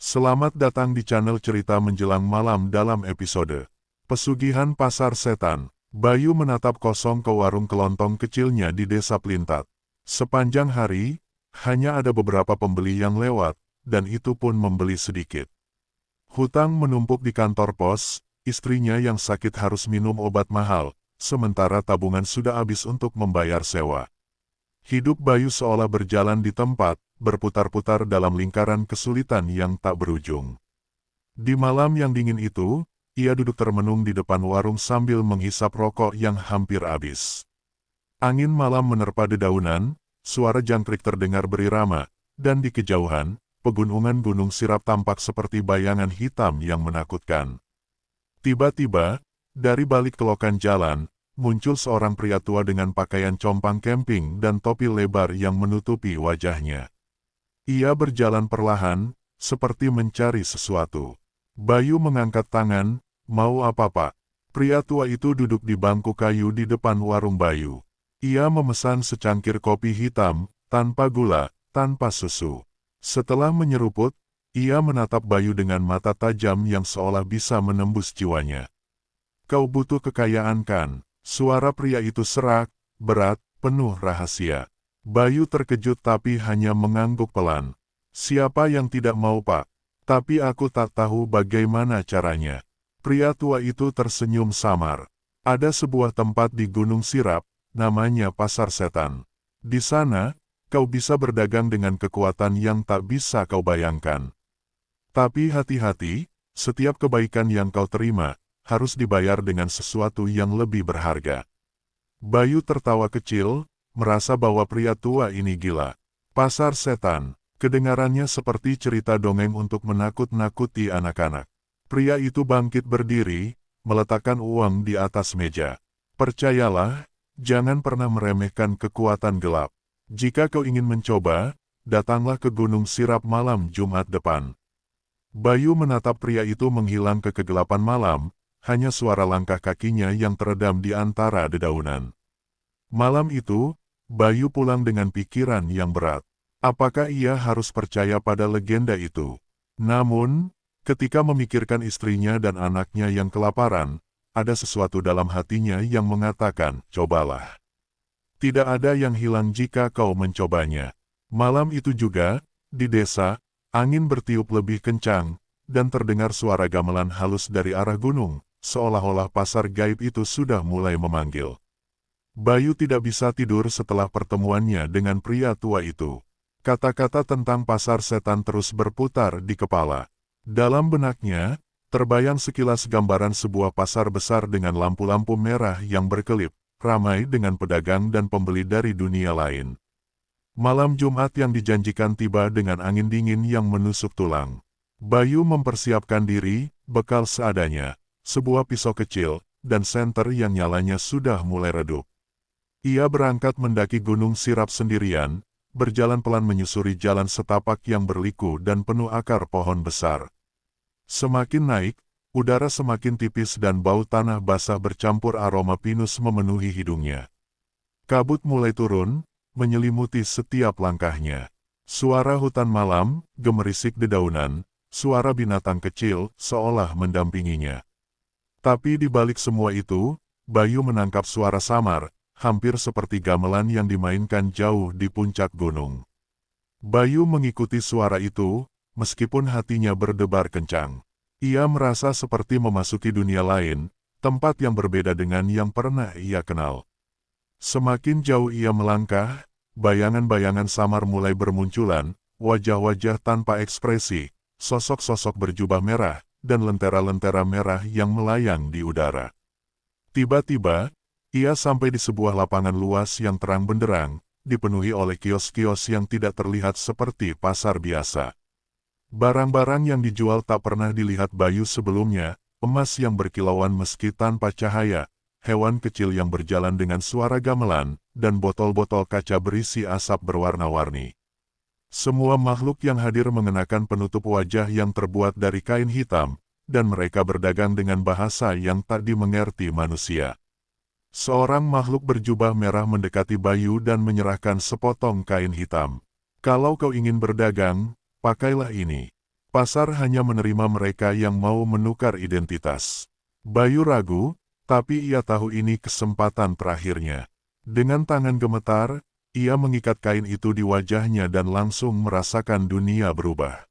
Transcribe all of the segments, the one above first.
Selamat datang di channel cerita menjelang malam dalam episode Pesugihan Pasar Setan. Bayu menatap kosong ke warung kelontong kecilnya di desa Plintat. Sepanjang hari, hanya ada beberapa pembeli yang lewat, dan itu pun membeli sedikit. Hutang menumpuk di kantor pos, istrinya yang sakit harus minum obat mahal, sementara tabungan sudah habis untuk membayar sewa. Hidup Bayu seolah berjalan di tempat, berputar-putar dalam lingkaran kesulitan yang tak berujung. Di malam yang dingin itu, ia duduk termenung di depan warung sambil menghisap rokok yang hampir habis. Angin malam menerpa dedaunan, suara jangkrik terdengar berirama, dan di kejauhan, pegunungan gunung Sirap tampak seperti bayangan hitam yang menakutkan. Tiba-tiba, dari balik kelokan jalan, muncul seorang pria tua dengan pakaian compang camping dan topi lebar yang menutupi wajahnya. Ia berjalan perlahan, seperti mencari sesuatu. Bayu mengangkat tangan, "Mau apa, Pak?" Pria tua itu duduk di bangku kayu di depan warung Bayu. Ia memesan secangkir kopi hitam, tanpa gula, tanpa susu. Setelah menyeruput, ia menatap Bayu dengan mata tajam yang seolah bisa menembus jiwanya. "Kau butuh kekayaan kan?" Suara pria itu serak, berat, penuh rahasia. Bayu terkejut tapi hanya mengangguk pelan. "Siapa yang tidak mau, Pak? Tapi aku tak tahu bagaimana caranya." Pria tua itu tersenyum samar. "Ada sebuah tempat di Gunung Sirap, namanya Pasar Setan. Di sana, kau bisa berdagang dengan kekuatan yang tak bisa kau bayangkan. Tapi hati-hati, setiap kebaikan yang kau terima, harus dibayar dengan sesuatu yang lebih berharga." Bayu tertawa kecil, merasa bahwa pria tua ini gila. Pasar Setan, kedengarannya seperti cerita dongeng untuk menakut-nakuti anak-anak. Pria itu bangkit berdiri, meletakkan uang di atas meja. "Percayalah, jangan pernah meremehkan kekuatan gelap. Jika kau ingin mencoba, datanglah ke Gunung Sirap malam Jumat depan." Bayu menatap pria itu menghilang ke kegelapan malam, hanya suara langkah kakinya yang teredam di antara dedaunan. Malam itu, Bayu pulang dengan pikiran yang berat. Apakah ia harus percaya pada legenda itu? Namun, ketika memikirkan istrinya dan anaknya yang kelaparan, ada sesuatu dalam hatinya yang mengatakan, "Cobalah. Tidak ada yang hilang jika kau mencobanya." Malam itu juga, di desa, angin bertiup lebih kencang, dan terdengar suara gamelan halus dari arah gunung, seolah-olah pasar gaib itu sudah mulai memanggil. Bayu tidak bisa tidur setelah pertemuannya dengan pria tua itu. Kata-kata tentang pasar setan terus berputar di kepala. Dalam benaknya, terbayang sekilas gambaran sebuah pasar besar dengan lampu-lampu merah yang berkelip, ramai dengan pedagang dan pembeli dari dunia lain. Malam Jumat yang dijanjikan tiba dengan angin dingin yang menusuk tulang. Bayu mempersiapkan diri, bekal seadanya, sebuah pisau kecil, dan senter yang nyalanya sudah mulai redup. Ia berangkat mendaki Gunung Sirap sendirian, berjalan pelan menyusuri jalan setapak yang berliku dan penuh akar pohon besar. Semakin naik, udara semakin tipis dan bau tanah basah bercampur aroma pinus memenuhi hidungnya. Kabut mulai turun, menyelimuti setiap langkahnya. Suara hutan malam, gemerisik dedaunan, suara binatang kecil, seolah mendampinginya. Tapi di balik semua itu, Bayu menangkap suara samar, hampir seperti gamelan yang dimainkan jauh di puncak gunung. Bayu mengikuti suara itu, meskipun hatinya berdebar kencang. Ia merasa seperti memasuki dunia lain, tempat yang berbeda dengan yang pernah ia kenal. Semakin jauh ia melangkah, bayangan-bayangan samar mulai bermunculan, wajah-wajah tanpa ekspresi, sosok-sosok berjubah merah, dan lentera-lentera merah yang melayang di udara. Tiba-tiba, ia sampai di sebuah lapangan luas yang terang benderang, dipenuhi oleh kios-kios yang tidak terlihat seperti pasar biasa. Barang-barang yang dijual tak pernah dilihat Bayu sebelumnya, emas yang berkilauan meski tanpa cahaya, hewan kecil yang berjalan dengan suara gamelan, dan botol-botol kaca berisi asap berwarna-warni. Semua makhluk yang hadir mengenakan penutup wajah yang terbuat dari kain hitam, dan mereka berdagang dengan bahasa yang tak dimengerti manusia. Seorang makhluk berjubah merah mendekati Bayu dan menyerahkan sepotong kain hitam. "Kalau kau ingin berdagang, pakailah ini." Pasar hanya menerima mereka yang mau menukar identitas. Bayu ragu, tapi ia tahu ini kesempatan terakhirnya. Dengan tangan gemetar, ia mengikat kain itu di wajahnya dan langsung merasakan dunia berubah.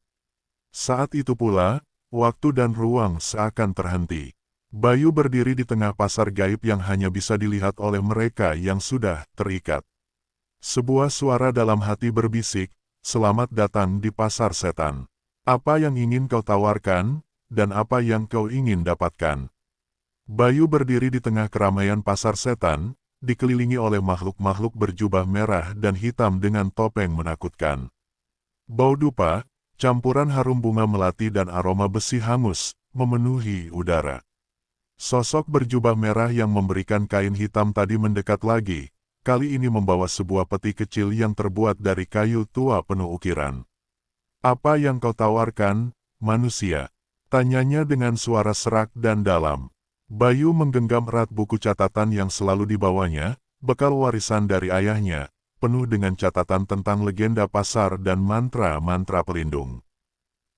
Saat itu pula, waktu dan ruang seakan terhenti. Bayu berdiri di tengah pasar gaib yang hanya bisa dilihat oleh mereka yang sudah terikat. Sebuah suara dalam hati berbisik, "Selamat datang di pasar setan. Apa yang ingin kau tawarkan, dan apa yang kau ingin dapatkan?" Bayu berdiri di tengah keramaian pasar setan, dikelilingi oleh makhluk-makhluk berjubah merah dan hitam dengan topeng menakutkan. Bau dupa, campuran harum bunga melati dan aroma besi hangus, memenuhi udara. Sosok berjubah merah yang memberikan kain hitam tadi mendekat lagi, kali ini membawa sebuah peti kecil yang terbuat dari kayu tua penuh ukiran. "Apa yang kau tawarkan, manusia?" tanyanya dengan suara serak dan dalam. Bayu menggenggam erat buku catatan yang selalu dibawanya, bekal warisan dari ayahnya, penuh dengan catatan tentang legenda pasar dan mantra-mantra pelindung.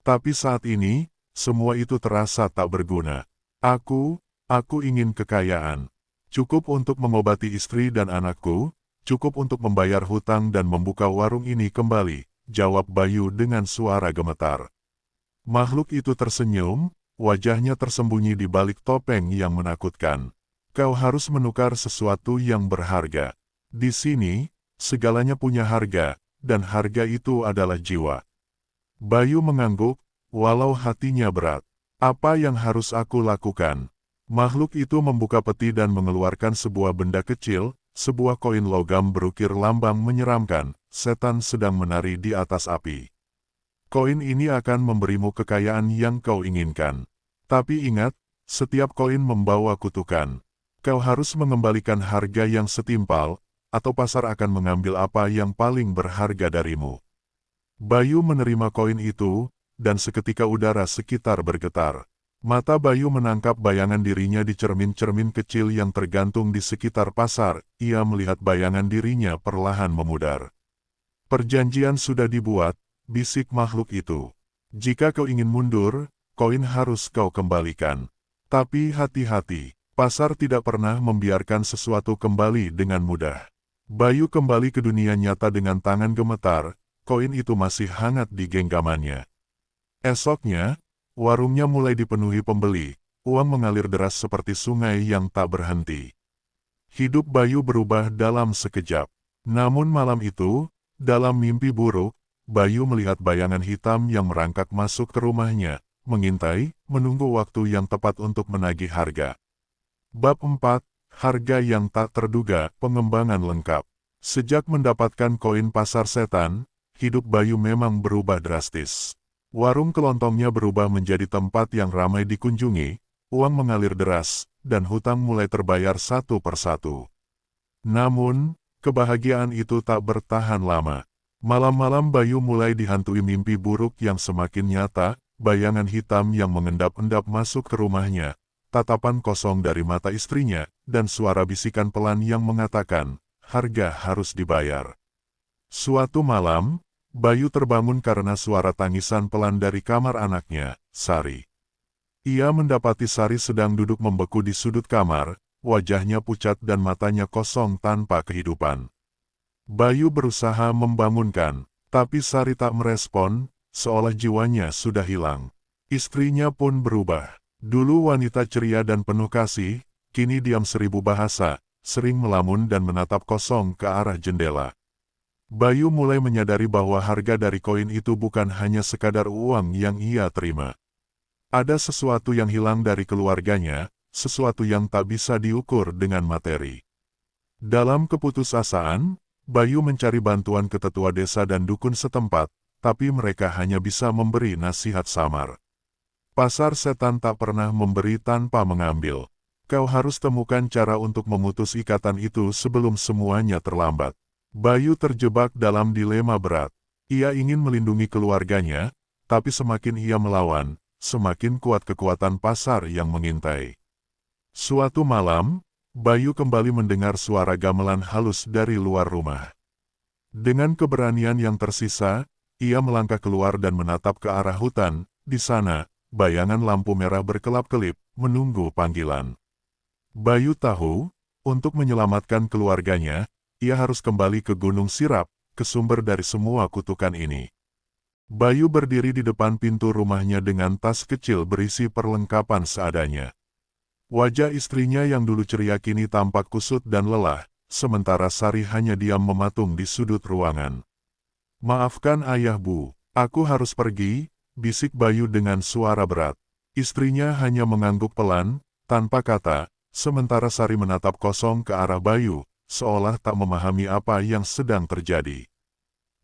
Tapi saat ini, semua itu terasa tak berguna. Aku ingin kekayaan. Cukup untuk mengobati istri dan anakku, cukup untuk membayar hutang dan membuka warung ini kembali, jawab Bayu dengan suara gemetar. Makhluk itu tersenyum, wajahnya tersembunyi di balik topeng yang menakutkan. "Kau harus menukar sesuatu yang berharga. Di sini, segalanya punya harga, dan harga itu adalah jiwa." Bayu mengangguk, walau hatinya berat. "Apa yang harus aku lakukan?" Makhluk itu membuka peti dan mengeluarkan sebuah benda kecil, sebuah koin logam berukir lambang menyeramkan, setan sedang menari di atas api. "Koin ini akan memberimu kekayaan yang kau inginkan. Tapi ingat, setiap koin membawa kutukan. Kau harus mengembalikan harga yang setimpal, atau pasar akan mengambil apa yang paling berharga darimu." Bayu menerima koin itu, dan seketika udara sekitar bergetar. Mata Bayu menangkap bayangan dirinya di cermin-cermin kecil yang tergantung di sekitar pasar. Ia melihat bayangan dirinya perlahan memudar. "Perjanjian sudah dibuat," bisik makhluk itu. "Jika kau ingin mundur, koin harus kau kembalikan. Tapi hati-hati, pasar tidak pernah membiarkan sesuatu kembali dengan mudah." Bayu kembali ke dunia nyata dengan tangan gemetar, koin itu masih hangat di genggamannya. Esoknya, warungnya mulai dipenuhi pembeli, uang mengalir deras seperti sungai yang tak berhenti. Hidup Bayu berubah dalam sekejap. Namun malam itu, dalam mimpi buruk, Bayu melihat bayangan hitam yang merangkak masuk ke rumahnya, mengintai, menunggu waktu yang tepat untuk menagih harga. Bab 4, Harga yang tak terduga, pengembangan lengkap. Sejak mendapatkan koin pasar setan, hidup Bayu memang berubah drastis. Warung kelontongnya berubah menjadi tempat yang ramai dikunjungi, uang mengalir deras, dan hutang mulai terbayar satu persatu. Namun, kebahagiaan itu tak bertahan lama. Malam-malam Bayu mulai dihantui mimpi buruk yang semakin nyata, bayangan hitam yang mengendap-endap masuk ke rumahnya, tatapan kosong dari mata istrinya, dan suara bisikan pelan yang mengatakan, harga harus dibayar. Suatu malam, Bayu terbangun karena suara tangisan pelan dari kamar anaknya, Sari. Ia mendapati Sari sedang duduk membeku di sudut kamar, wajahnya pucat dan matanya kosong tanpa kehidupan. Bayu berusaha membangunkan, tapi Sari tak merespon, seolah jiwanya sudah hilang. Istrinya pun berubah. Dulu wanita ceria dan penuh kasih, kini diam seribu bahasa, sering melamun dan menatap kosong ke arah jendela. Bayu mulai menyadari bahwa harga dari koin itu bukan hanya sekadar uang yang ia terima. Ada sesuatu yang hilang dari keluarganya, sesuatu yang tak bisa diukur dengan materi. Dalam keputusasaan, Bayu mencari bantuan ke tetua desa dan dukun setempat, tapi mereka hanya bisa memberi nasihat samar. Pasar setan tak pernah memberi tanpa mengambil. Kau harus temukan cara untuk memutus ikatan itu sebelum semuanya terlambat. Bayu terjebak dalam dilema berat. Ia ingin melindungi keluarganya, tapi semakin ia melawan, semakin kuat kekuatan pasar yang mengintai. Suatu malam, Bayu kembali mendengar suara gamelan halus dari luar rumah. Dengan keberanian yang tersisa, ia melangkah keluar dan menatap ke arah hutan, Di sana, bayangan lampu merah berkelap-kelip, menunggu panggilan. Bayu tahu, untuk menyelamatkan keluarganya, ia harus kembali ke Gunung Sirap, ke sumber dari semua kutukan ini. Bayu berdiri di depan pintu rumahnya dengan tas kecil berisi perlengkapan seadanya. Wajah istrinya yang dulu ceria kini tampak kusut dan lelah, sementara Sari hanya diam mematung di sudut ruangan. "Maafkan ayah bu, aku harus pergi," bisik Bayu dengan suara berat. Istrinya hanya mengangguk pelan, tanpa kata, sementara Sari menatap kosong ke arah Bayu, seolah tak memahami apa yang sedang terjadi.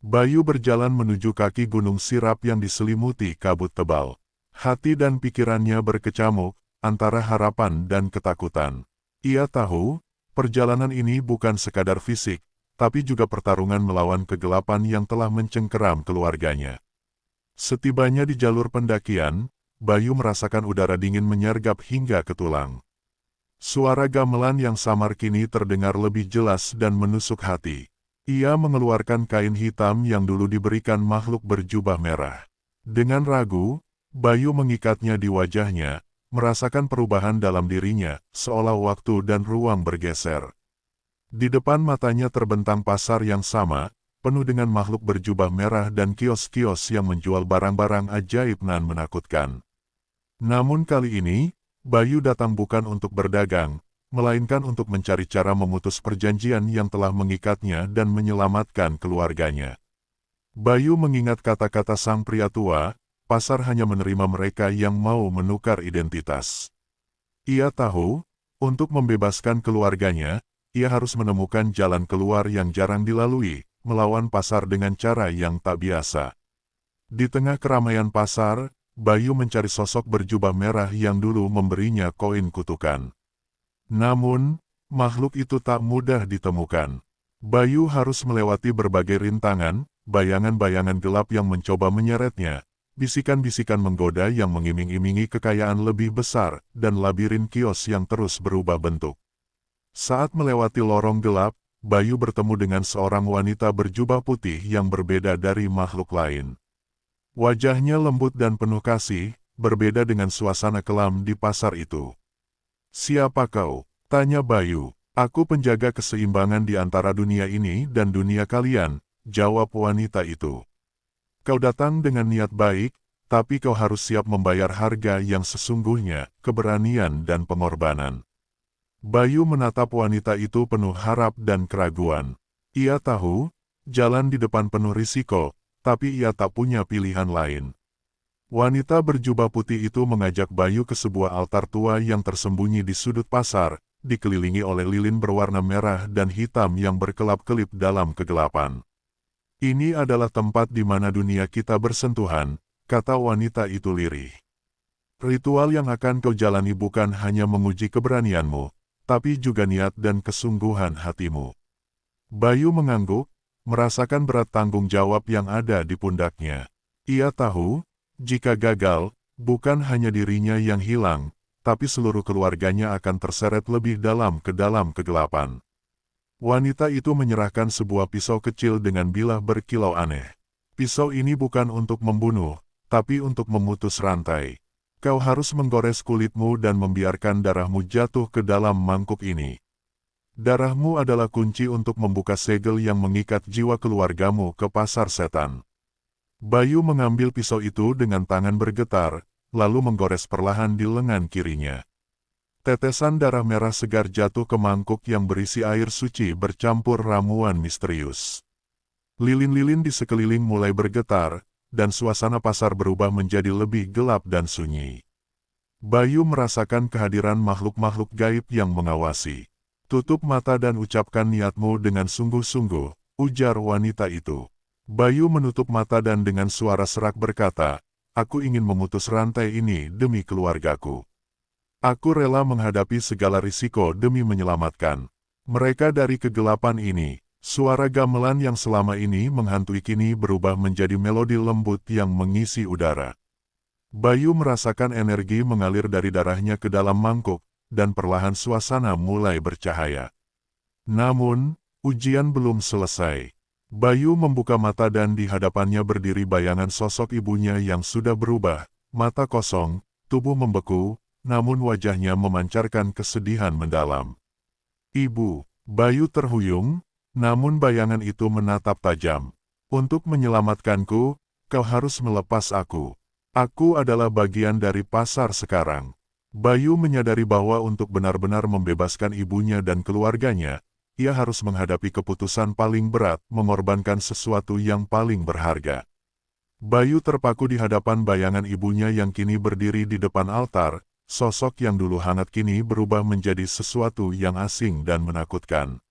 Bayu berjalan menuju kaki Gunung Sirap yang diselimuti kabut tebal. Hati dan pikirannya berkecamuk, antara harapan dan ketakutan. Ia tahu, perjalanan ini bukan sekadar fisik, tapi juga pertarungan melawan kegelapan yang telah mencengkeram keluarganya. Setibanya di jalur pendakian, Bayu merasakan udara dingin menyergap hingga ke tulang. Suara gamelan yang samar kini terdengar lebih jelas dan menusuk hati. Ia mengeluarkan kain hitam yang dulu diberikan makhluk berjubah merah. Dengan ragu, Bayu mengikatnya di wajahnya, merasakan perubahan dalam dirinya, seolah waktu dan ruang bergeser. Di depan matanya terbentang pasar yang sama, penuh dengan makhluk berjubah merah dan kios-kios yang menjual barang-barang ajaib nan menakutkan. Namun kali ini, Bayu datang bukan untuk berdagang, melainkan untuk mencari cara memutus perjanjian yang telah mengikatnya dan menyelamatkan keluarganya. Bayu mengingat kata-kata sang pria tua, pasar hanya menerima mereka yang mau menukar identitas. Ia tahu, untuk membebaskan keluarganya, ia harus menemukan jalan keluar yang jarang dilalui, melawan pasar dengan cara yang tak biasa. Di tengah keramaian pasar, Bayu mencari sosok berjubah merah yang dulu memberinya koin kutukan. Namun, makhluk itu tak mudah ditemukan. Bayu harus melewati berbagai rintangan, bayangan-bayangan gelap yang mencoba menyeretnya, bisikan-bisikan menggoda yang mengiming-imingi kekayaan lebih besar, dan labirin kios yang terus berubah bentuk. Saat melewati lorong gelap, Bayu bertemu dengan seorang wanita berjubah putih yang berbeda dari makhluk lain. Wajahnya lembut dan penuh kasih, berbeda dengan suasana kelam di pasar itu. "Siapa kau?" tanya Bayu. "Aku penjaga keseimbangan di antara dunia ini dan dunia kalian," jawab wanita itu. "Kau datang dengan niat baik, tapi kau harus siap membayar harga yang sesungguhnya, keberanian dan pengorbanan." Bayu menatap wanita itu penuh harap dan keraguan. Ia tahu, jalan di depan penuh risiko, tapi ia tak punya pilihan lain. Wanita berjubah putih itu mengajak Bayu ke sebuah altar tua yang tersembunyi di sudut pasar, dikelilingi oleh lilin berwarna merah dan hitam yang berkelap-kelip dalam kegelapan. "Ini adalah tempat di mana dunia kita bersentuhan," kata wanita itu lirih. "Ritual yang akan kau jalani bukan hanya menguji keberanianmu, tapi juga niat dan kesungguhan hatimu." Bayu mengangguk, merasakan berat tanggung jawab yang ada di pundaknya. Ia tahu, jika gagal, bukan hanya dirinya yang hilang, tapi seluruh keluarganya akan terseret lebih dalam kegelapan. Wanita itu menyerahkan sebuah pisau kecil dengan bilah berkilau aneh. "Pisau ini bukan untuk membunuh, tapi untuk memutus rantai. Kau harus menggores kulitmu dan membiarkan darahmu jatuh ke dalam mangkuk ini. Darahmu adalah kunci untuk membuka segel yang mengikat jiwa keluargamu ke pasar setan." Bayu mengambil pisau itu dengan tangan bergetar, lalu menggores perlahan di lengan kirinya. Tetesan darah merah segar jatuh ke mangkuk yang berisi air suci bercampur ramuan misterius. Lilin-lilin di sekeliling mulai bergetar, dan suasana pasar berubah menjadi lebih gelap dan sunyi. Bayu merasakan kehadiran makhluk-makhluk gaib yang mengawasi. "Tutup mata dan ucapkan niatmu dengan sungguh-sungguh," ujar wanita itu. Bayu menutup mata dan dengan suara serak berkata, "Aku ingin memutus rantai ini demi keluargaku. Aku rela menghadapi segala risiko demi menyelamatkan mereka dari kegelapan ini." Suara gamelan yang selama ini menghantui kini berubah menjadi melodi lembut yang mengisi udara. Bayu merasakan energi mengalir dari darahnya ke dalam mangkuk, dan perlahan suasana mulai bercahaya. Namun, ujian belum selesai. Bayu membuka mata dan di hadapannya berdiri bayangan sosok ibunya yang sudah berubah, mata kosong, tubuh membeku, namun wajahnya memancarkan kesedihan mendalam. Ibu, Bayu terhuyung, namun bayangan itu menatap tajam. Untuk menyelamatkanku, kau harus melepas aku. Aku adalah bagian dari pasar sekarang. Bayu menyadari bahwa untuk benar-benar membebaskan ibunya dan keluarganya, ia harus menghadapi keputusan paling berat, mengorbankan sesuatu yang paling berharga. Bayu terpaku di hadapan bayangan ibunya yang kini berdiri di depan altar. Sosok yang dulu hangat kini berubah menjadi sesuatu yang asing dan menakutkan.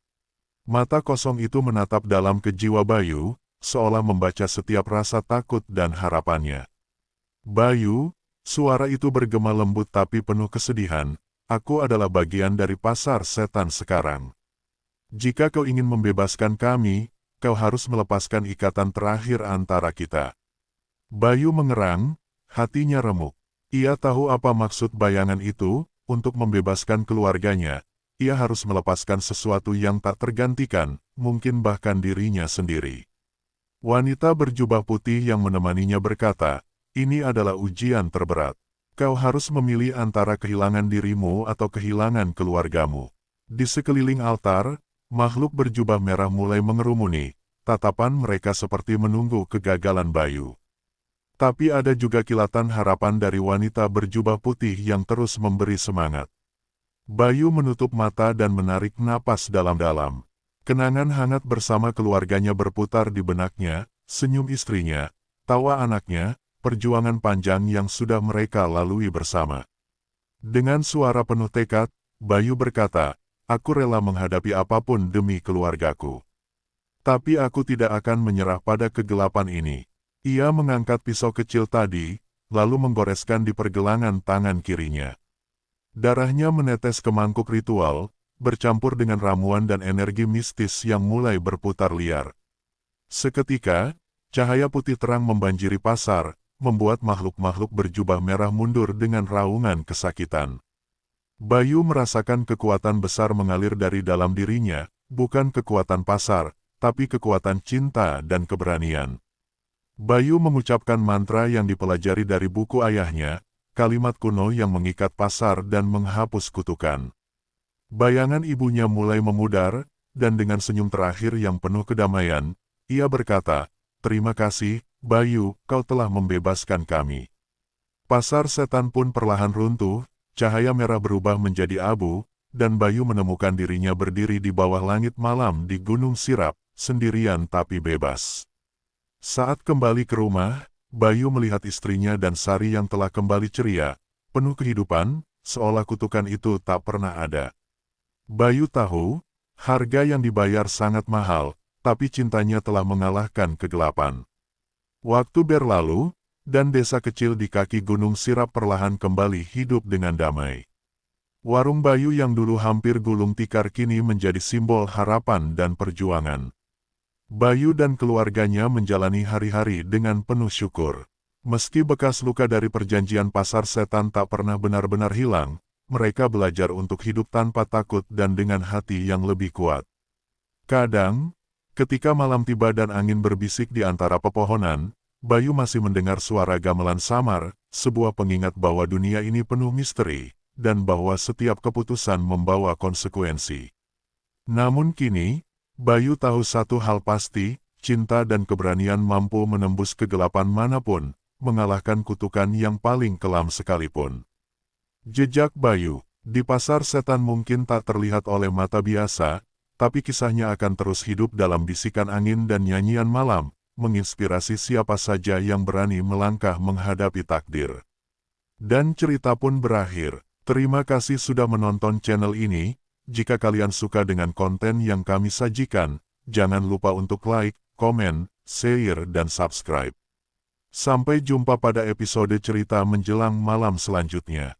Mata kosong itu menatap dalam ke jiwa Bayu, seolah membaca setiap rasa takut dan harapannya. Bayu, suara itu bergema lembut tapi penuh kesedihan, aku adalah bagian dari pasar setan sekarang. Jika kau ingin membebaskan kami, kau harus melepaskan ikatan terakhir antara kita. Bayu mengerang, hatinya remuk. Ia tahu apa maksud bayangan itu, untuk membebaskan keluarganya, ia harus melepaskan sesuatu yang tak tergantikan, mungkin bahkan dirinya sendiri. Wanita berjubah putih yang menemaninya berkata, ini adalah ujian terberat. Kau harus memilih antara kehilangan dirimu atau kehilangan keluargamu. Di sekeliling altar, makhluk berjubah merah mulai mengerumuni, tatapan mereka seperti menunggu kegagalan Bayu. Tapi ada juga kilatan harapan dari wanita berjubah putih yang terus memberi semangat. Bayu menutup mata dan menarik napas dalam-dalam. Kenangan hangat bersama keluarganya berputar di benaknya, senyum istrinya, tawa anaknya, perjuangan panjang yang sudah mereka lalui bersama. Dengan suara penuh tekad, Bayu berkata, aku rela menghadapi apapun demi keluargaku. Tapi aku tidak akan menyerah pada kegelapan ini. Ia mengangkat pisau kecil tadi, lalu menggoreskan di pergelangan tangan kirinya. Darahnya menetes ke mangkuk ritual, bercampur dengan ramuan dan energi mistis yang mulai berputar liar. Seketika, cahaya putih terang membanjiri pasar, membuat makhluk-makhluk berjubah merah mundur dengan raungan kesakitan. Bayu merasakan kekuatan besar mengalir dari dalam dirinya, bukan kekuatan pasar, tapi kekuatan cinta dan keberanian. Bayu mengucapkan mantra yang dipelajari dari buku ayahnya, kalimat kuno yang mengikat pasar dan menghapus kutukan. Bayangan ibunya mulai memudar, dan dengan senyum terakhir yang penuh kedamaian, ia berkata, terima kasih, Bayu, kau telah membebaskan kami. Pasar setan pun perlahan runtuh, cahaya merah berubah menjadi abu, dan Bayu menemukan dirinya berdiri di bawah langit malam di Gunung Sirap, sendirian tapi bebas. Saat kembali ke rumah, Bayu melihat istrinya dan Sari yang telah kembali ceria, penuh kehidupan, seolah kutukan itu tak pernah ada. Bayu tahu, harga yang dibayar sangat mahal, tapi cintanya telah mengalahkan kegelapan. Waktu berlalu, dan desa kecil di kaki Gunung Sirap perlahan kembali hidup dengan damai. Warung Bayu yang dulu hampir gulung tikar kini menjadi simbol harapan dan perjuangan. Bayu dan keluarganya menjalani hari-hari dengan penuh syukur. Meski bekas luka dari perjanjian pasar setan tak pernah benar-benar hilang, mereka belajar untuk hidup tanpa takut dan dengan hati yang lebih kuat. Kadang, ketika malam tiba dan angin berbisik di antara pepohonan, Bayu masih mendengar suara gamelan samar, sebuah pengingat bahwa dunia ini penuh misteri, dan bahwa setiap keputusan membawa konsekuensi. Namun kini, Bayu tahu satu hal pasti, cinta dan keberanian mampu menembus kegelapan manapun, mengalahkan kutukan yang paling kelam sekalipun. Jejak Bayu, di pasar setan mungkin tak terlihat oleh mata biasa, tapi kisahnya akan terus hidup dalam bisikan angin dan nyanyian malam, menginspirasi siapa saja yang berani melangkah menghadapi takdir. Dan cerita pun berakhir. Terima kasih sudah menonton channel ini. Jika kalian suka dengan konten yang kami sajikan, jangan lupa untuk like, komen, share, dan subscribe. Sampai jumpa pada episode cerita menjelang malam selanjutnya.